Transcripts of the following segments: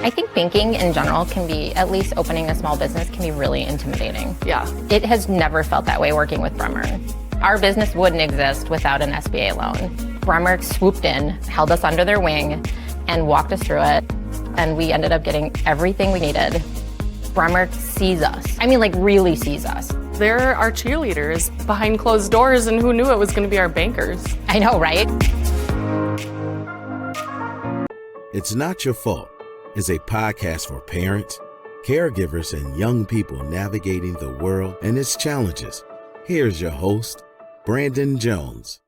I think banking in general can be, at least opening a small business can be really intimidating. Yeah. It has never felt that way working with Bremer. Our business wouldn't exist without an SBA loan. Bremer swooped in, held us under their wing, and walked us through it. And we ended up getting everything we needed. Bremer sees us. I mean, like, really sees us. They're our cheerleaders behind closed doors, and who knew it was going to be our bankers? I know, right? It's Not Your Fault is a podcast for parents, caregivers, and young people navigating the world and its challenges. Here's your host, Brandon Jones.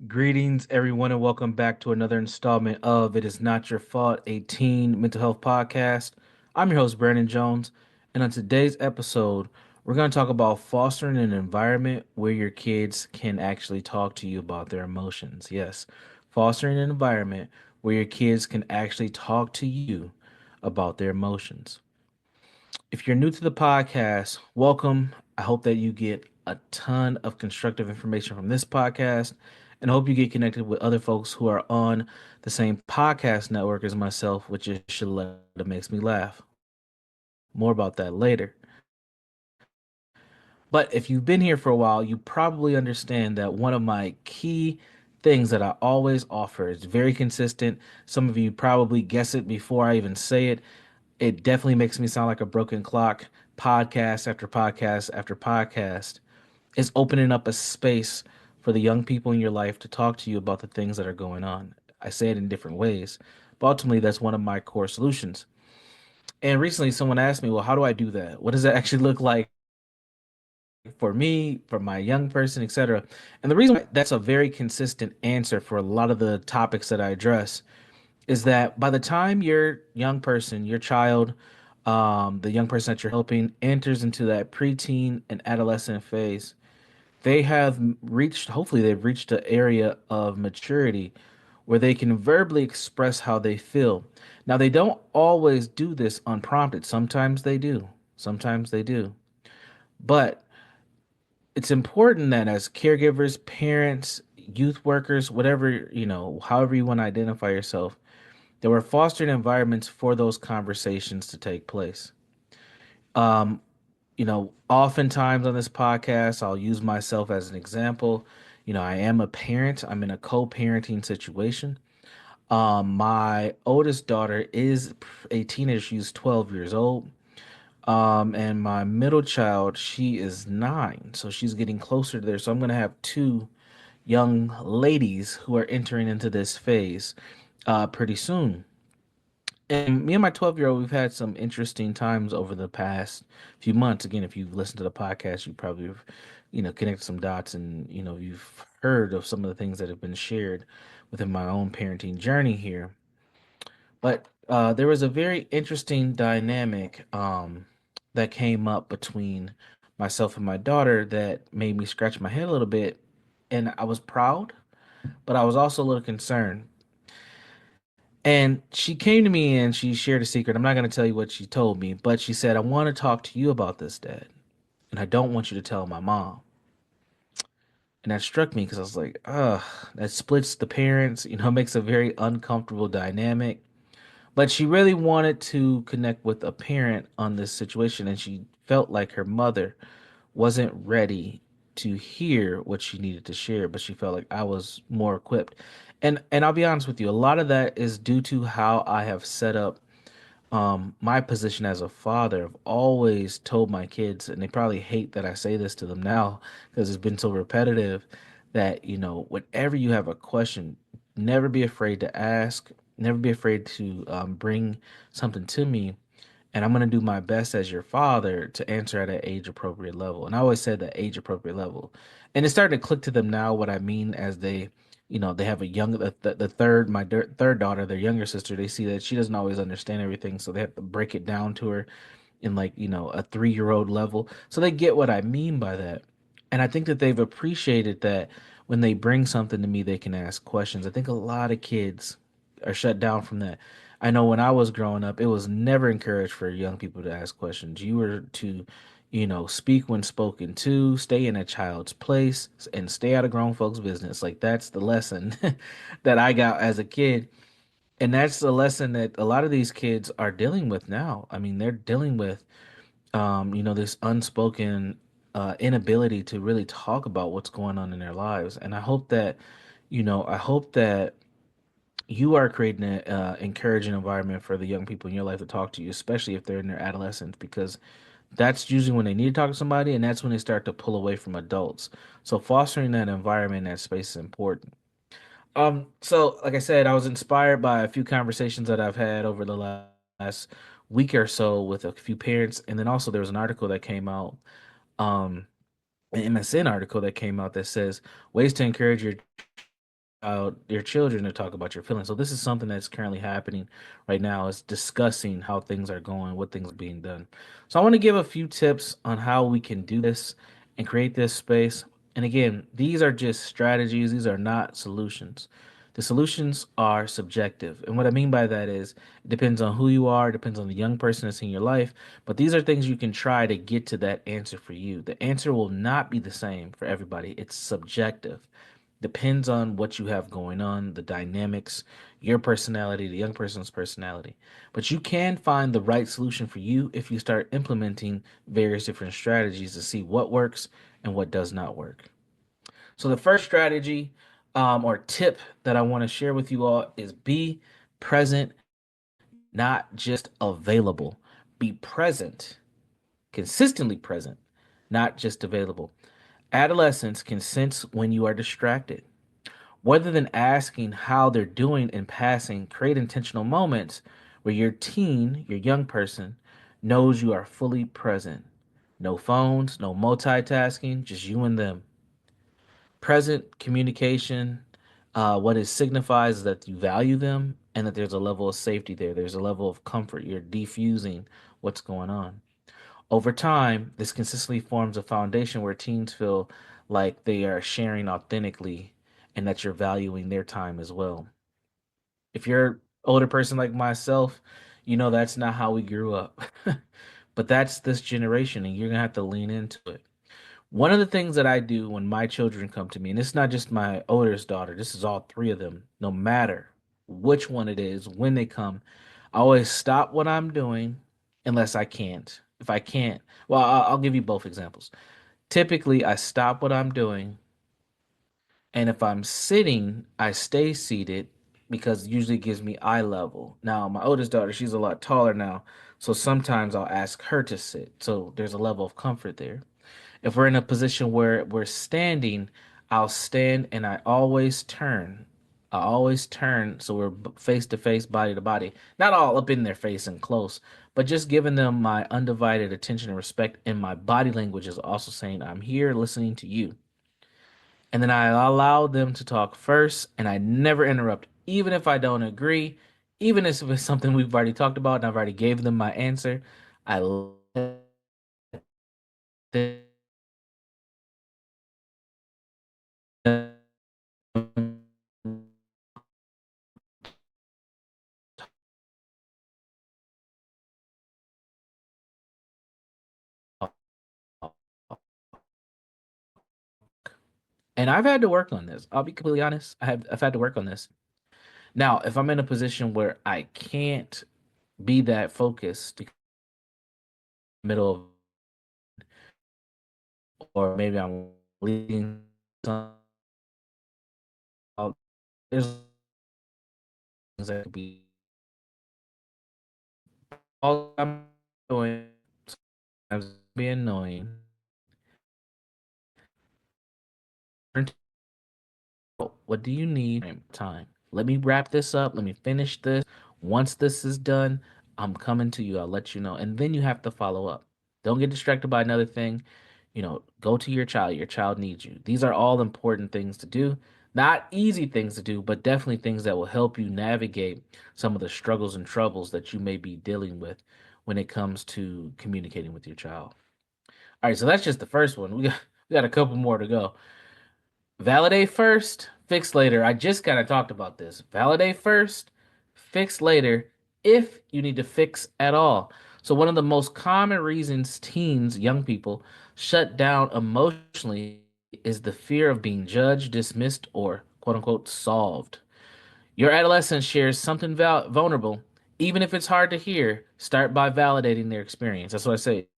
Greetings, everyone, and welcome back to another installment of It Is Not Your Fault, a teen mental health podcast. I'm your host, Brandon Jones, and on today's episode, we're going to talk about fostering an environment where your kids can actually talk to you about their emotions. Yes, fostering an environment where your kids can actually talk to you about their emotions. If you're new to the podcast, welcome. I hope that you get a ton of constructive information from this podcast, and I hope you get connected with other folks who are on the same podcast network as myself, which is Sheletta Makes Me Laugh. More about that later. But if you've been here for a while, you probably understand that one of my key things that I always offer is very consistent. Some of you probably guess it before I even say it. It definitely makes me sound like a broken clock. Podcast after podcast after podcast is opening up a space for the young people in your life to talk to you about the things that are going on. I say it in different ways, but ultimately that's one of my core solutions. And recently someone asked me, well, how do I do that? What does that actually look like for me, for my young person, etc.? And the reason why that's a very consistent answer for a lot of the topics that I address is that by the time your young person, your child, the young person that you're helping enters into that preteen and adolescent phase, they have reached, hopefully, they've reached an area of maturity where they can verbally express how they feel. Now, they don't always do this unprompted. Sometimes they do. Sometimes they do. But it's important that as caregivers, parents, youth workers, whatever, however you want to identify yourself, that we're fostering environments for those conversations to take place. Um, Oftentimes on this podcast, I'll use myself as an example. I am a parent. I'm in a co-parenting situation. My oldest daughter is a teenager. She's 12 years old. And my middle child, she is 9. So she's getting closer to there. So I'm going to have two young ladies who are entering into this phase pretty soon. And me and my 12-year-old, we've had some interesting times over the past few months. Again, if you've listened to the podcast, you probably have, connected some dots and, you've heard of some of the things that have been shared within my own parenting journey here. But there was a very interesting dynamic that came up between myself and my daughter that made me scratch my head a little bit. And I was proud, but I was also a little concerned. And she came to me and she shared a secret. I'm not going to tell you what she told me, but she said, I want to talk to you about this, Dad. And I don't want you to tell my mom. And that struck me because I was like, ugh, that splits the parents, makes a very uncomfortable dynamic. But she really wanted to connect with a parent on this situation. And she felt like her mother wasn't ready to hear what she needed to share, but she felt like I was more equipped. And I'll be honest with you, a lot of that is due to how I have set up my position as a father. I've always told my kids, and they probably hate that I say this to them now because it's been so repetitive, that whenever you have a question, never be afraid to ask, never be afraid to bring something to me, and I'm going to do my best as your father to answer at an age appropriate level. And I always said that age appropriate level. And it's starting to click to them now what I mean as they have a young, the third, third daughter, their younger sister, they see that she doesn't always understand everything. So they have to break it down to her in like, a 3-year-old level. So they get what I mean by that. And I think that they've appreciated that when they bring something to me, they can ask questions. I think a lot of kids are shut down from that. I know when I was growing up, it was never encouraged for young people to ask questions. You were to, speak when spoken to, stay in a child's place, and stay out of grown folks' business. Like that's the lesson that I got as a kid. And that's the lesson that a lot of these kids are dealing with now. I mean, they're dealing with, this unspoken inability to really talk about what's going on in their lives. And I hope that you are creating an encouraging environment for the young people in your life to talk to you, especially if they're in their adolescence, because that's usually when they need to talk to somebody, and that's when they start to pull away from adults. So fostering that environment, that space is important. So like I said, I was inspired by a few conversations that I've had over the last week or so with a few parents, and then also there was an article that came out, um, an MSN article that came out that says ways to encourage your children to talk about your feelings. So this is something that's currently happening right now. Is discussing how things are going, what things are being done. So I want to give a few tips on how we can do this and create this space. And again, these are just strategies. These are not solutions. The solutions are subjective. And what I mean by that is it depends on who you are, it depends on the young person that's in your life, but these are things you can try to get to that answer for you. The answer will not be the same for everybody. It's subjective. Depends on what you have going on, the dynamics, your personality, the young person's personality. But you can find the right solution for you if you start implementing various different strategies to see what works and what does not work. So, the first strategy or tip that I want to share with you all is be present, not just available. Be present, consistently present, not just available. Adolescents can sense when you are distracted. Rather than asking how they're doing in passing, create intentional moments where your teen, your young person, knows you are fully present. No phones, no multitasking, just you and them. Present communication, what it signifies is that you value them and that there's a level of safety there. There's a level of comfort. You're defusing what's going on. Over time, this consistently forms a foundation where teens feel like they are sharing authentically and that you're valuing their time as well. If you're an older person like myself, you know that's not how we grew up. But that's this generation, and you're going to have to lean into it. One of the things that I do when my children come to me, and it's not just my oldest daughter, this is all three of them, no matter which one it is, when they come, I always stop what I'm doing unless I can't. If I can't, well, I'll give you both examples. Typically, I stop what I'm doing, and if I'm sitting, I stay seated because it usually gives me eye level. Now, my oldest daughter, she's a lot taller now, so sometimes I'll ask her to sit. So there's a level of comfort there. If we're in a position where we're standing, I'll stand and I always turn. I always turn so we're face to face, body to body. Not all up in their face and close, but just giving them my undivided attention and respect. And my body language is also saying, I'm here listening to you. And then I allow them to talk first and I never interrupt, even if I don't agree, even if it's something we've already talked about and I've already gave them my answer. I let them and I've had to work on this. I'll be completely honest. I've had to work on this. Now, if I'm in a position where I can't be that focused, middle of, or maybe I'm leading some, there's things that could be all I'm doing. Sometimes be annoying. What do you need? Time. Let me wrap this up. Let me finish this. Once this is done, I'm coming to you. I'll let you know. And then you have to follow up. Don't get distracted by another thing. Go to your child. Your child needs you. These are all important things to do. Not easy things to do, but definitely things that will help you navigate some of the struggles and troubles that you may be dealing with when it comes to communicating with your child. All right, so that's just the first one. We got a couple more to go. Validate first, fix later. I just kind of talked about this. Validate first, fix later if you need to fix at all. So, one of the most common reasons teens, young people, shut down emotionally is the fear of being judged, dismissed, or quote unquote solved. Your adolescent shares something vulnerable. Even if it's hard to hear, start by validating their experience. That's what I say.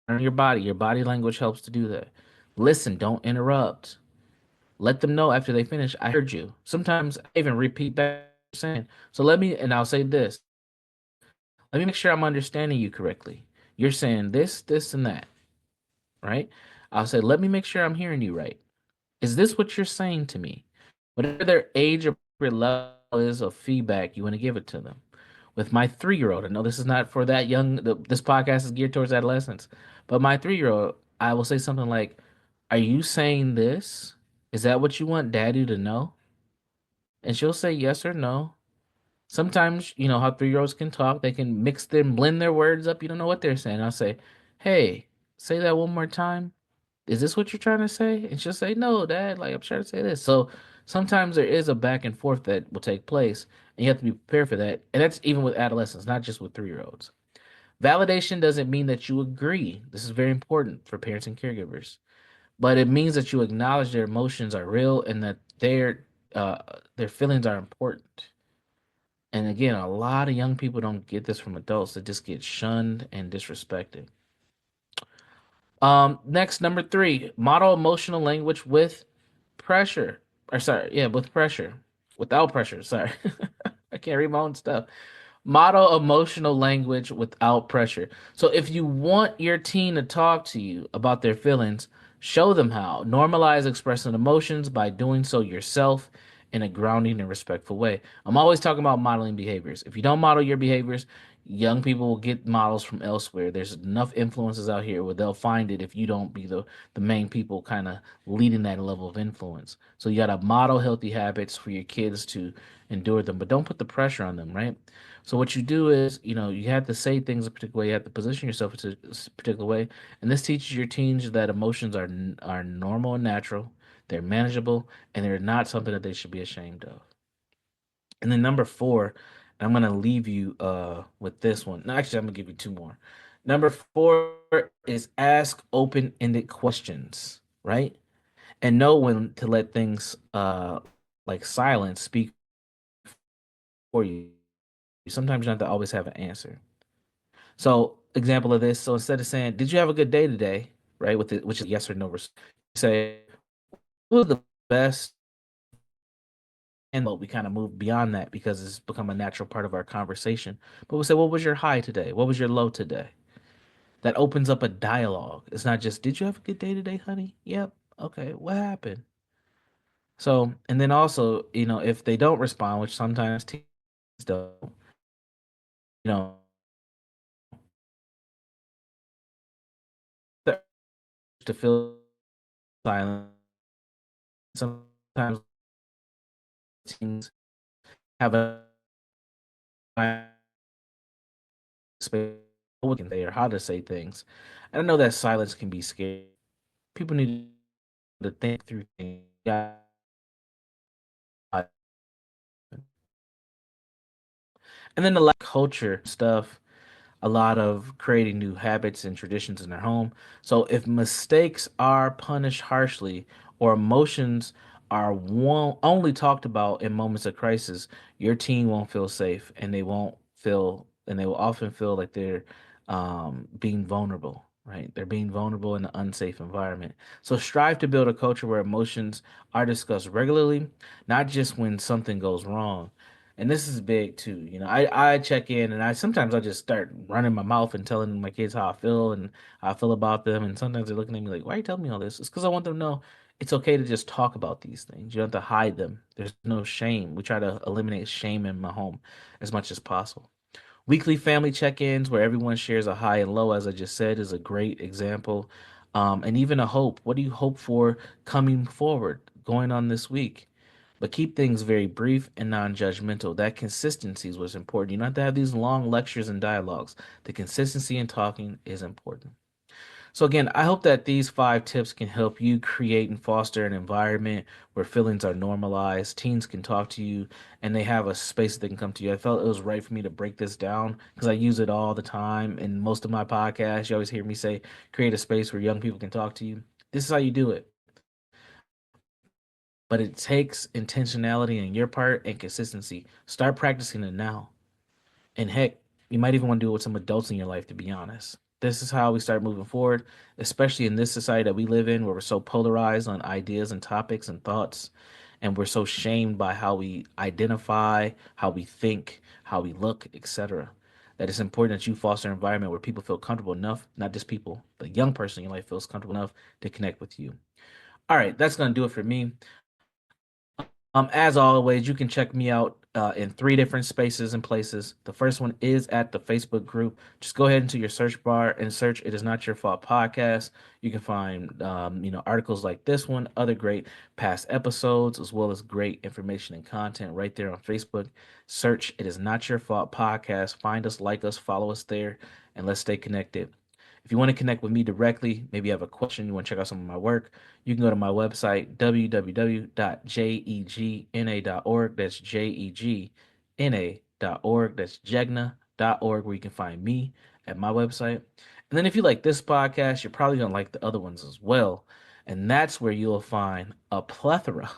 Learn your body language helps to do that. Listen, don't interrupt. Let them know after they finish, I heard you. Sometimes I even repeat back what you're saying. So and I'll say this. Let me make sure I'm understanding you correctly. You're saying this, this, and that, right? I'll say, let me make sure I'm hearing you right. Is this what you're saying to me? Whatever their age or level is of feedback, you want to give it to them. With my 3-year-old, I know this is not for that young, this podcast is geared towards adolescents, but my 3-year-old, I will say something like, are you saying this? Is that what you want daddy to know? And she'll say yes or no. Sometimes, you know how 3-year-olds can talk. They can blend their words up. You don't know what they're saying. I'll say, hey, say that one more time. Is this what you're trying to say? And she'll say, no, dad, like I'm trying to say this. So sometimes there is a back and forth that will take place, and you have to be prepared for that. And that's even with adolescents, not just with 3-year-olds. Validation doesn't mean that you agree. This is very important for parents and caregivers, but it means that you acknowledge their emotions are real and that their feelings are important. And again, a lot of young people don't get this from adults. They just get shunned and disrespected. Next, number 3, model emotional language with pressure. Or sorry, yeah, with pressure. Without pressure, sorry. I can't read my own stuff. Model emotional language without pressure. So if you want your teen to talk to you about their feelings, show them how. Normalize expressing emotions by doing so yourself in a grounding and respectful way. I'm always talking about modeling behaviors. If you don't model your behaviors, young people will get models from elsewhere. There's enough influences out here where they'll find it if you don't be the main people kind of leading that level of influence. So you got to model healthy habits for your kids to endure them, but don't put the pressure on them, right? So what you do is, you have to say things a particular way. You have to position yourself in a particular way, and this teaches your teens that emotions are normal and natural. They're manageable, and they're not something that they should be ashamed of. And then number 4, I'm gonna leave you with this one. No, actually, I'm gonna give you 2 more. Number 4 is ask open-ended questions, right? And know when to let things like silence speak for you. Sometimes you don't have to always have an answer. So, example of this. So instead of saying, "Did you have a good day today?" Right, which is yes or no, say, "What was the best?" And but we kind of move beyond that because it's become a natural part of our conversation. But we say, "What was your high today? What was your low today?" That opens up a dialogue. It's not just, "Did you have a good day today, honey?" Yep. Okay. What happened? So, and then also, if they don't respond, which sometimes teens don't, you know, to feel silent. Sometimes teens have a space or how to say things. And I know that silence can be scary. People need to think through things. Yeah. And then the culture stuff, a lot of creating new habits and traditions in their home. So if mistakes are punished harshly or emotions are only talked about in moments of crisis, your teen won't feel safe and they will often feel like they're being vulnerable, right? They're being vulnerable in an unsafe environment. So strive to build a culture where emotions are discussed regularly, not just when something goes wrong. And this is big too. I check in and I just start running my mouth and telling my kids how I feel and how I feel about them. And sometimes they're looking at me like, why are you telling me all this? It's because I want them to know it's okay to just talk about these things. You don't have to hide them. There's no shame. We try to eliminate shame in my home as much as possible. Weekly family check-ins where everyone shares a high and low, as I just said, is a great example. And even a hope. What do you hope for coming forward, going on this week? But keep things very brief and non-judgmental. That consistency is what's important. You don't have to have these long lectures and dialogues. The consistency in talking is important. So again, I hope that these 5 tips can help you create and foster an environment where feelings are normalized, teens can talk to you, and they have a space that they can come to you. I felt it was right for me to break this down because I use it all the time in most of my podcasts. You always hear me say, create a space where young people can talk to you. This is how you do it. but it takes intentionality on your part and consistency. Start practicing it now. And heck, you might even want to do it with some adults in your life, to be honest. This is how we start moving forward, especially in this society that we live in, where we're so polarized on ideas and topics and thoughts, and we're so shamed by how we identify, how we think, how we look, etc. That it's important that you foster an environment where people feel comfortable enough, not just people, the young person in your life feels comfortable enough to connect with you. All right, that's going to do it for me. As always, you can check me out in 3 different spaces and places. The first one is at the Facebook group. Just go ahead into your search bar and search "It Is Not Your Fault" podcast. You can find articles like this one, other great past episodes, as well as great information and content right there on Facebook. Search "It Is Not Your Fault" podcast. Find us, like us, follow us there, and let's stay connected. If you want to connect with me directly, maybe you have a question, you want to check out some of my work, you can go to my website, www.jeggna.org. That's JEGNA.org. That's jegna.org, where you can find me at my website. And then if you like this podcast, you're probably going to like the other ones as well. And that's where you'll find a plethora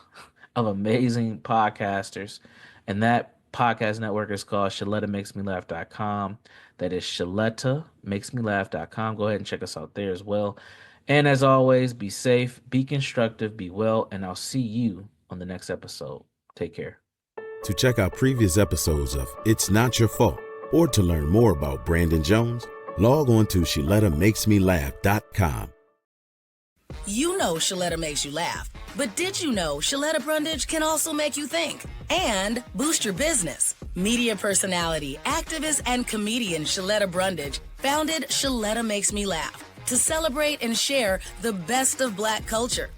of amazing podcasters. And that podcast network is called ShelettaMakesMeLaugh.com. That is ShelettaMakesMeLaugh.com. Go ahead and check us out there as well. And as always, be safe, be constructive, be well, and I'll see you on the next episode. Take care. To check out previous episodes of It's Not Your Fault, or to learn more about Brandon Jones, log on to ShelettaMakesMeLaugh.com. You know Sheletta makes you laugh, but did you know Sheletta Brundidge can also make you think and boost your business? Media personality, activist, and comedian Sheletta Brundidge founded Sheletta Makes Me Laugh to celebrate and share the best of Black culture.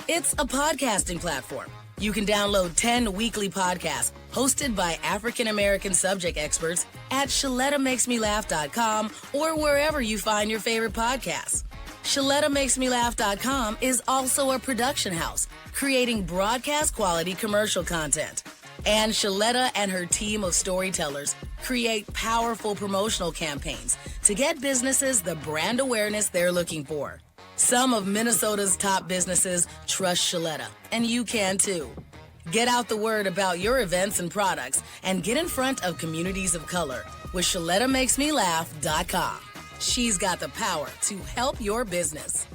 It's a podcasting platform. You can download 10 weekly podcasts hosted by African-American subject experts at ShelettaMakesMeLaugh.com or wherever you find your favorite podcasts. ShelettaMakesMeLaugh.com is also a production house, creating broadcast quality commercial content. And Sheletta and her team of storytellers create powerful promotional campaigns to get businesses the brand awareness they're looking for. Some of Minnesota's top businesses trust Sheletta, and you can too. Get out the word about your events and products and get in front of communities of color with ShelettaMakesMeLaugh.com. She's got the power to help your business.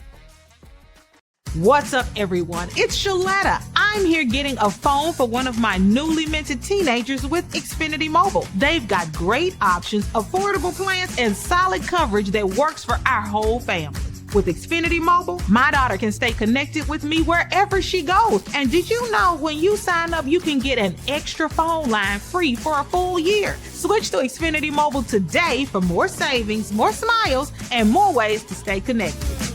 What's up, everyone? It's Sheletta. I'm here getting a phone for one of my newly minted teenagers with Xfinity Mobile. They've got great options, affordable plans, and solid coverage that works for our whole family. With Xfinity Mobile, my daughter can stay connected with me wherever she goes. And did you know when you sign up, you can get an extra phone line free for a full year? Switch to Xfinity Mobile today for more savings, more smiles, and more ways to stay connected.